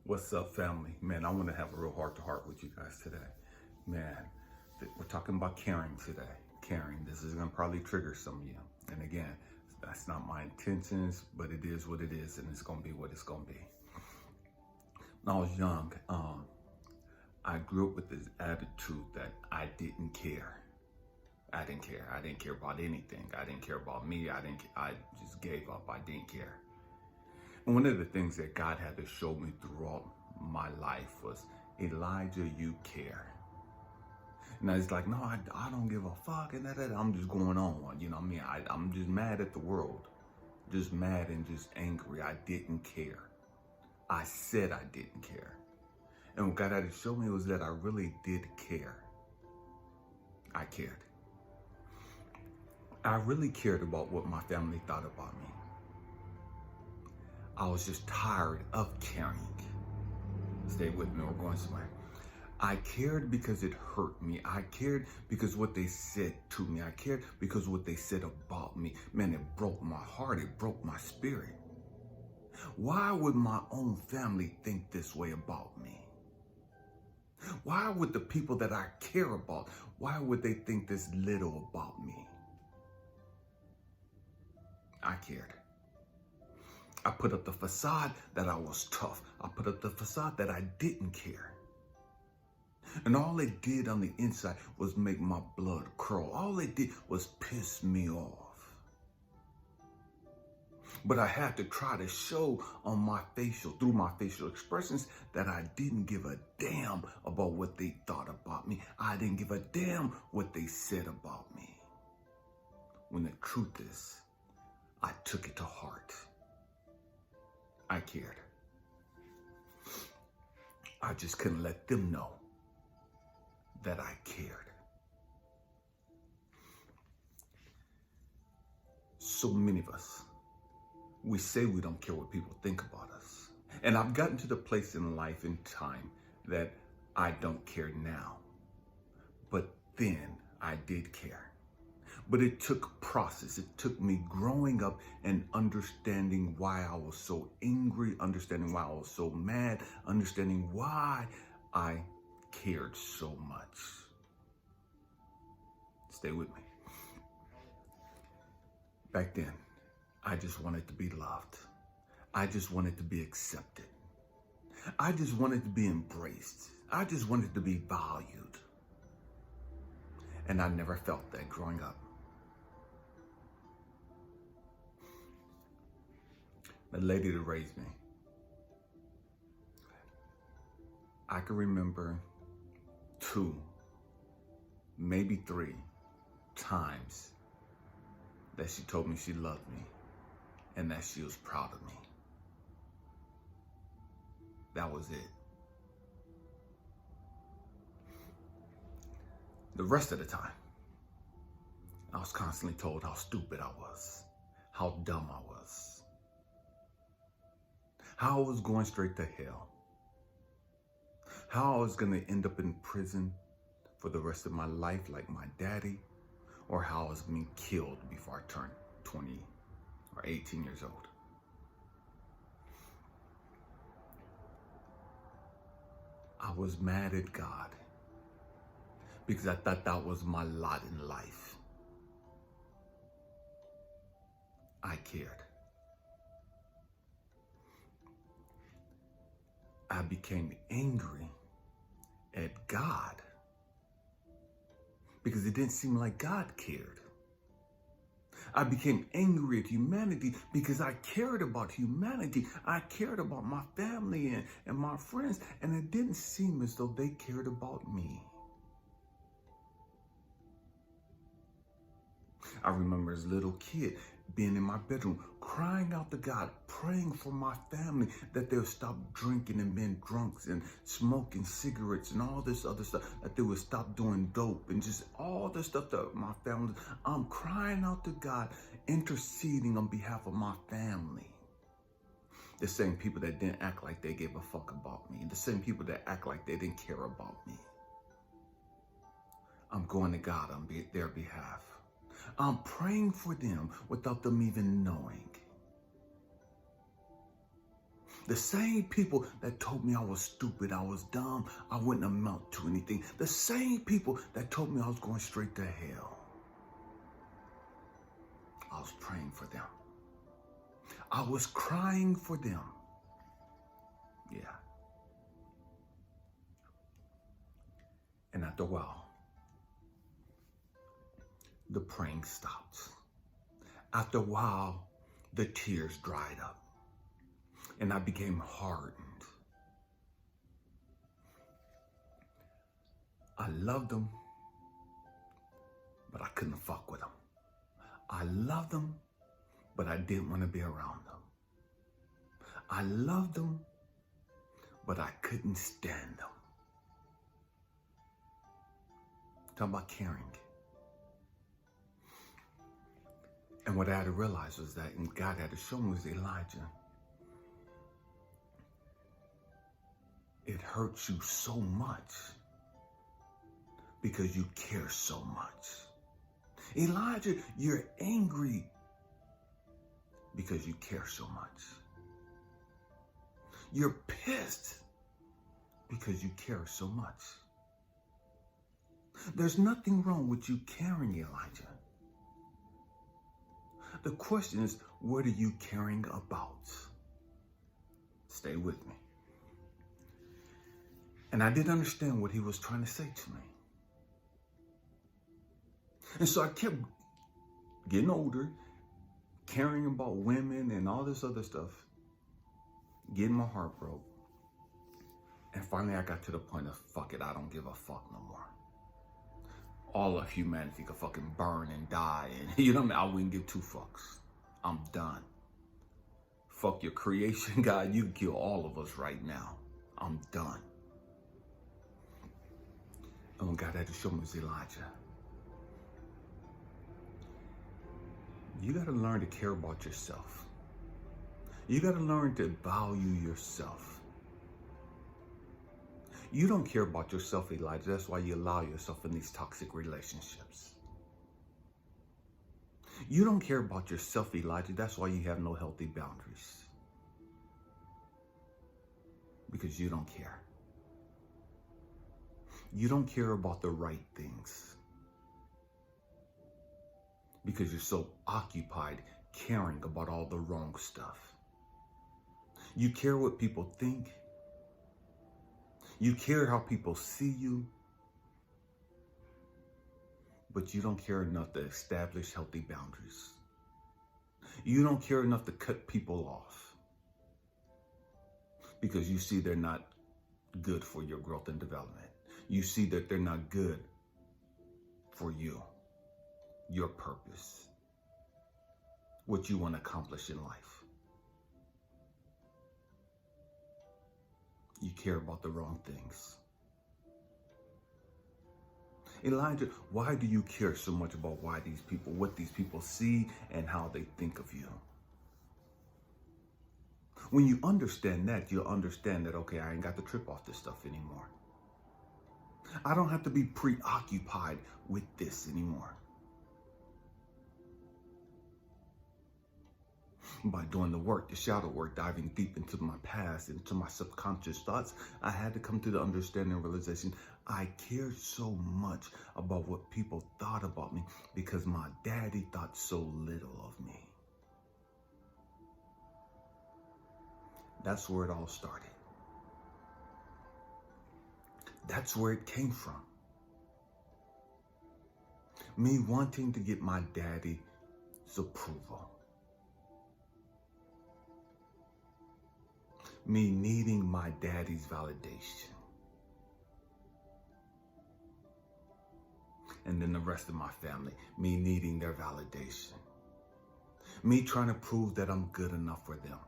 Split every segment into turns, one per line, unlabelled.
What's up, family? Man, I want to have a real heart-to-heart with you guys today. Man, we're talking about caring today. Caring. This is going to probably trigger some of you. And again, that's not my intentions, but it is what it is, and it's going to be what it's going to be. When I was young, I grew up with this attitude that I didn't care. I didn't care. I didn't care about anything. I didn't care about me. I just gave up. I didn't care. And one of the things that God had to show me throughout my life was, Elijah, you care. And I was like, no, I don't give a fuck. And I'm just going on. You know what I mean? I'm just mad at the world. Just mad and just angry. I didn't care. I said I didn't care. And what God had to show me was that I really did care. I cared. I really cared about what my family thought about me. I was just tired of caring. Stay with me, we're going somewhere. I cared because it hurt me. I cared because what they said to me. I cared because what they said about me. Man, it broke my heart. It broke my spirit. Why would my own family think this way about me? Why would the people that I care about, why would they think this little about me? I cared. I put up the facade that I was tough. I put up the facade that I didn't care. And all it did on the inside was make my blood curl. All it did was piss me off. But I had to try to show through my facial expressions, that I didn't give a damn about what they thought about me. I didn't give a damn what they said about me. When the truth is, I took it to heart. I cared. I just couldn't let them know that I cared. So many of us, we say we don't care what people think about us. And I've gotten to the place in life and time that I don't care now. But then I did care. But it took process. It took me growing up and understanding why I was so angry, understanding why I was so mad, understanding why I cared so much. Stay with me. Back then, I just wanted to be loved. I just wanted to be accepted. I just wanted to be embraced. I just wanted to be valued. And I never felt that growing up. The lady that raised me, I can remember 2, maybe 3 times that she told me she loved me and that she was proud of me. That was it. The rest of the time, I was constantly told how stupid I was, how dumb I was, how I was going straight to hell, how I was going to end up in prison for the rest of my life like my daddy, or how I was being killed before I turned 20 or 18 years old. I was mad at God because I thought that was my lot in life. I cared. I became angry at God because it didn't seem like God cared. I became angry at humanity because I cared about humanity. I cared about my family and my friends, and it didn't seem as though they cared about me. I remember as a little kid being in my bedroom, crying out to God, praying for my family that they'll stop drinking and being drunks and smoking cigarettes and all this other stuff, that they would stop doing dope and just all the stuff that my family, I'm crying out to God, interceding on behalf of my family. The same people that didn't act like they gave a fuck about me, the same people that act like they didn't care about me. I'm going to God on their behalf. I'm praying for them without them even knowing. The same people that told me I was stupid, I was dumb, I wouldn't amount to anything. The same people that told me I was going straight to hell. I was praying for them. I was crying for them. Yeah. And after a while, the praying stopped. After a while, the tears dried up. And I became hardened. I loved them, but I couldn't fuck with them. I loved them, but I didn't want to be around them. I loved them, but I couldn't stand them. Talking about caring. And what I had to realize was that, and God had to show me, was Elijah, it hurts you so much because you care so much. Elijah, you're angry because you care so much. You're pissed because you care so much. There's nothing wrong with you caring, Elijah. The question is, what are you caring about? Stay with me. And I didn't understand what he was trying to say to me. And so I kept getting older, caring about women and all this other stuff, getting my heart broke. And finally I got to the point of, fuck it, I don't give a fuck no more. All of humanity could fucking burn and die. And you know what I mean? I wouldn't give two fucks. I'm done. Fuck your creation, God. You can kill all of us right now. I'm done. And when God had to show me was Elijah, you got to learn to care about yourself. You got to learn to value yourself. You don't care about yourself, Elijah. That's why you allow yourself in these toxic relationships. You don't care about yourself, Elijah. That's why you have no healthy boundaries. Because you don't care. You don't care about the right things. Because you're so occupied caring about all the wrong stuff. You care what people think. You care how people see you. But you don't care enough to establish healthy boundaries. You don't care enough to cut people off. Because you see they're not good for your growth and development. You see that they're not good for you, your purpose, what you want to accomplish in life. You care about the wrong things. Elijah, why do you care so much about what these people see and how they think of you? When you understand that, you'll understand that, okay, I ain't got to trip off this stuff anymore. I don't have to be preoccupied with this anymore. By doing the work, the shadow work, diving deep into my past, into my subconscious thoughts, I had to come to the understanding and realization I cared so much about what people thought about me because my daddy thought so little of me. That's where it all started. That's where it came from. Me wanting to get my daddy's approval. Me needing my daddy's validation. And then the rest of my family, me needing their validation. Me trying to prove that I'm good enough for them.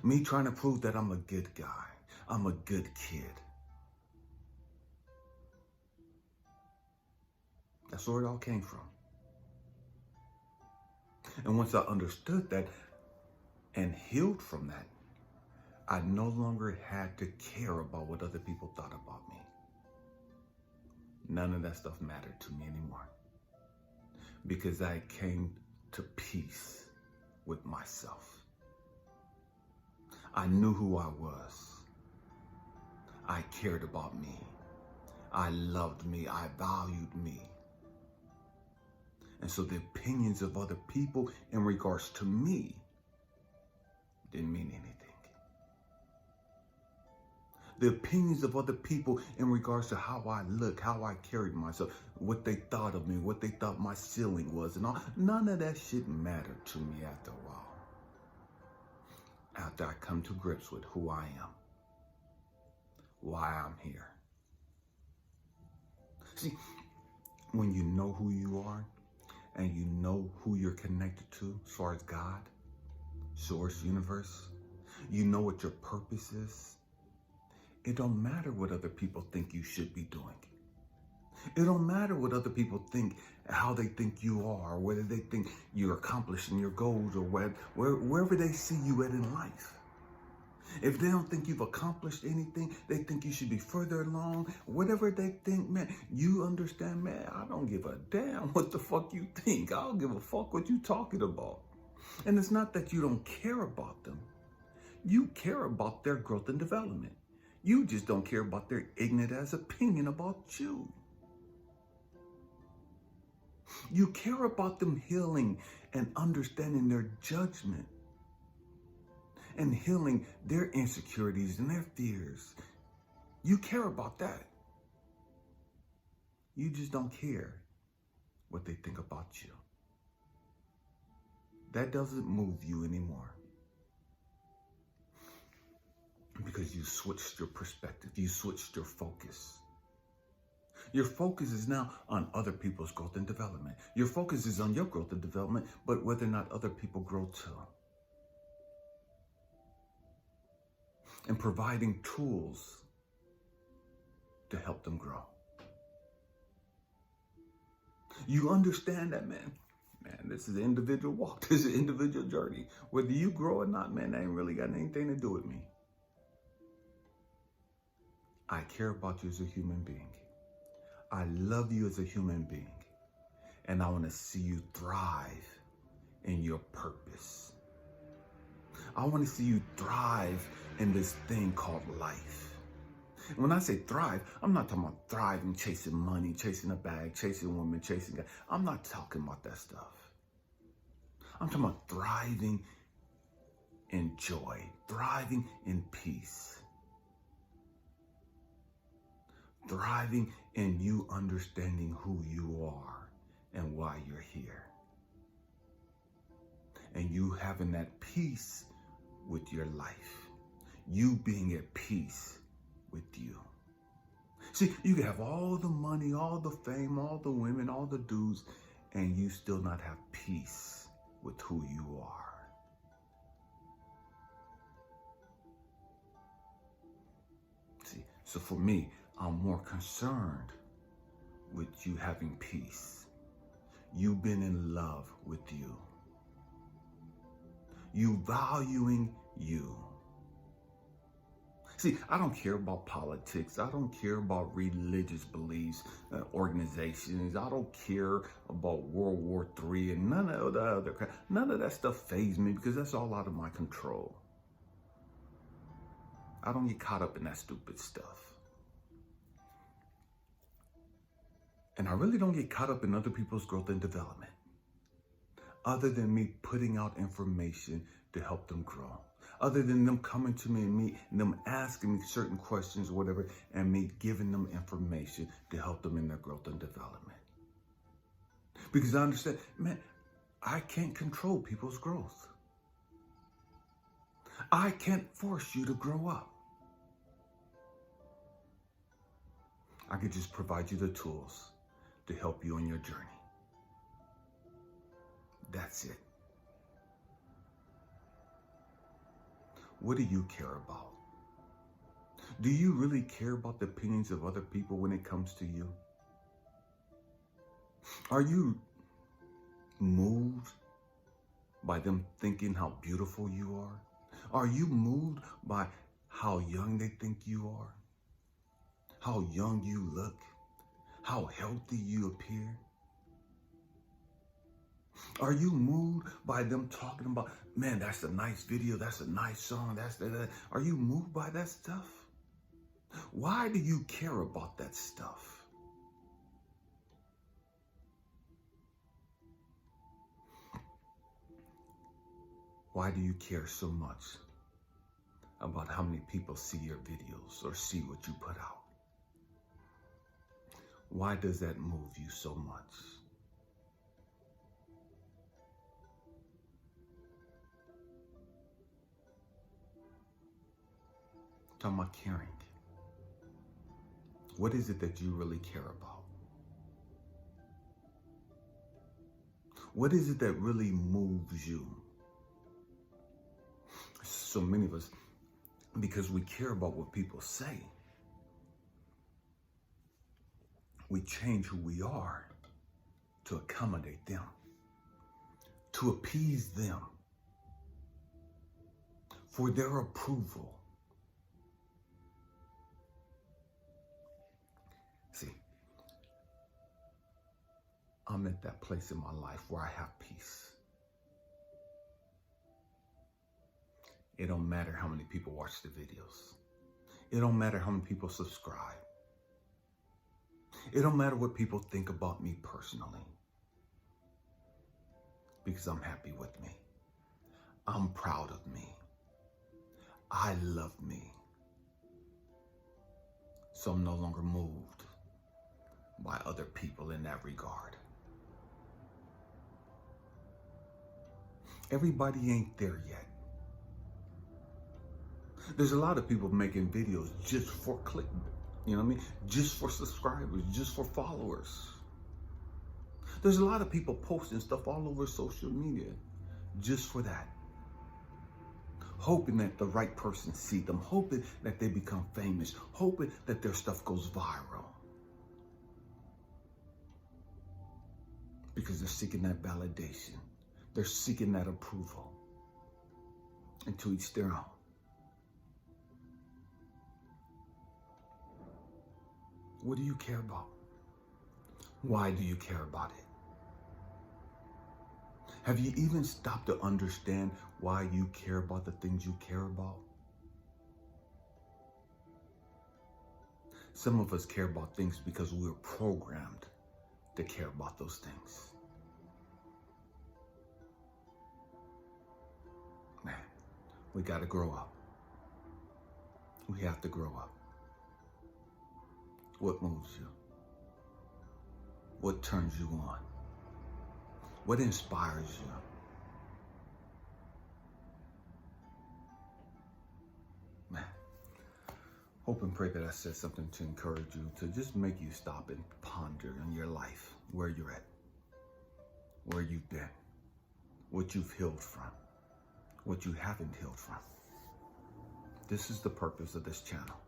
Me trying to prove that I'm a good guy. I'm a good kid. That's where it all came from. And once I understood that and healed from that, I no longer had to care about what other people thought about me. None of that stuff mattered to me anymore. Because I came to peace with myself. I knew who I was. I cared about me. I loved me. I valued me. And so the opinions of other people in regards to me didn't mean anything. The opinions of other people in regards to how I look, how I carried myself, what they thought of me, what they thought my ceiling was, and all, none of that shit mattered to me after a while. After I come to grips with who I am, why I'm here. See, when you know who you are and you know who you're connected to as far as God, source, universe, you know what your purpose is. It don't matter what other people think you should be doing. It don't matter what other people think, how they think you are, whether they think you're accomplishing your goals or wherever they see you at in life. If they don't think you've accomplished anything, they think you should be further along. Whatever they think, man, you understand, man, I don't give a damn what the fuck you think. I don't give a fuck what you talking about. And it's not that you don't care about them. You care about their growth and development. You just don't care about their ignorant ass opinion about you. You care about them healing and understanding their judgment and healing their insecurities and their fears. You care about that. You just don't care what they think about you. That doesn't move you anymore. Because you switched your perspective. You switched your focus. Your focus is now on other people's growth and development. Your focus is on your growth and development, but whether or not other people grow too. And providing tools to help them grow. You understand that, man. Man, this is an individual walk. This is an individual journey. Whether you grow or not, man, that ain't really got anything to do with me. I care about you as a human being. I love you as a human being. And I want to see you thrive in your purpose. I want to see you thrive in this thing called life. And when I say thrive, I'm not talking about thriving, chasing money, chasing a bag, chasing women, chasing guys. I'm not talking about that stuff. I'm talking about thriving in joy, thriving in peace. Thriving in you understanding who you are and why you're here. And you having that peace with your life. You being at peace with you. See, you can have all the money, all the fame, all the women, all the dudes, and you still not have peace with who you are. See, so for me, I'm more concerned with you having peace. You being in love with you. You valuing you. See, I don't care about politics. I don't care about religious beliefs, organizations. I don't care about World War III and none of the other crap. None of that stuff fazes me because that's all out of my control. I don't get caught up in that stupid stuff. And I really don't get caught up in other people's growth and development. Other than me putting out information to help them grow. Other than them coming to me and them asking me certain questions or whatever, and me giving them information to help them in their growth and development. Because I understand, man, I can't control people's growth. I can't force you to grow up. I could just provide you the tools to help you on your journey. That's it. What do you care about? Do you really care about the opinions of other people when it comes to you? Are you moved by them thinking how beautiful you are? Are you moved by how young they think you are? How young you look? How healthy you appear? Are you moved by them talking about, man, that's a nice video, that's a nice song, that's that. Are you moved by that stuff? Why do you care about that stuff? Why do you care so much about how many people see your videos or see what you put out? Why does that move you so much? I'm talking about caring. What is it that you really care about? What is it that really moves you? So many of us, because we care about what people say, we change who we are to accommodate them, to appease them, for their approval. See, I'm at that place in my life where I have peace. It don't matter how many people watch the videos. It don't matter how many people subscribe. It don't matter what people think about me personally. Because I'm happy with me. I'm proud of me. I love me. So I'm no longer moved by other people in that regard. Everybody ain't there yet. There's a lot of people making videos just for click, you know what I mean? Just for subscribers, just for followers. There's a lot of people posting stuff all over social media just for that. Hoping that the right person see them, hoping that they become famous, hoping that their stuff goes viral. Because they're seeking that validation. They're seeking that approval. And to each their own. What do you care about? Why do you care about it? Have you even stopped to understand why you care about the things you care about? Some of us care about things because we were programmed to care about those things. Man, we got to grow up. We have to grow up. What moves you? What turns you on? What inspires you? Man, hope and pray that I said something to encourage you, to just make you stop and ponder on your life, where you're at, where you've been, what you've healed from, what you haven't healed from. This is the purpose of this channel.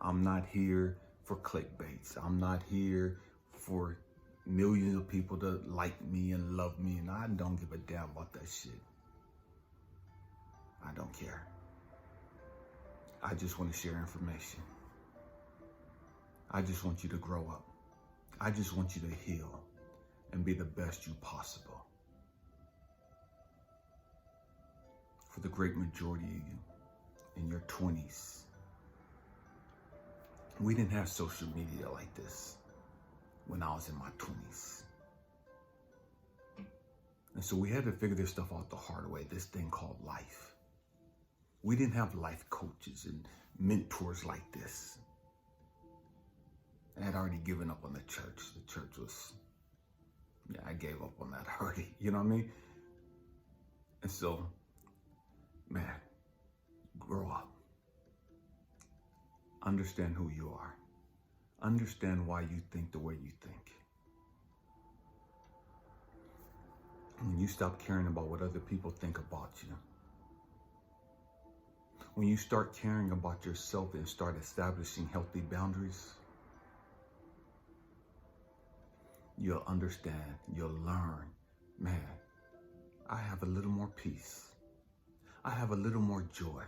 I'm not here for clickbaits. I'm not here for millions of people to like me and love me, and I don't give a damn about that shit. I don't care. I just want to share information. I just want you to grow up. I just want you to heal and be the best you possible. For the great majority of you in your 20s, we didn't have social media like this when I was in my 20s. And so we had to figure this stuff out the hard way, this thing called life. We didn't have life coaches and mentors like this. I had already given up on the church. The church was, I gave up on that already, you know what I mean? And so, man, grow up. Understand who you are. Understand why you think the way you think. When you stop caring about what other people think about you, when you start caring about yourself and start establishing healthy boundaries, you'll understand, you'll learn, man, I have a little more peace. I have a little more joy.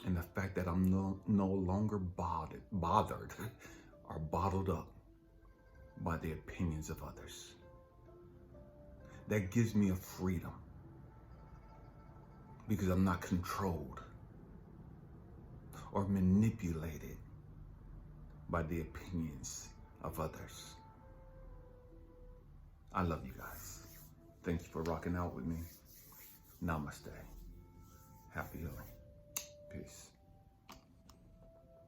And the fact that I'm no longer bothered or bottled up by the opinions of others. that gives me a freedom because I'm not controlled or manipulated by the opinions of others. I love you guys. Thank you for rocking out with me. Namaste. Happy healing. Peace.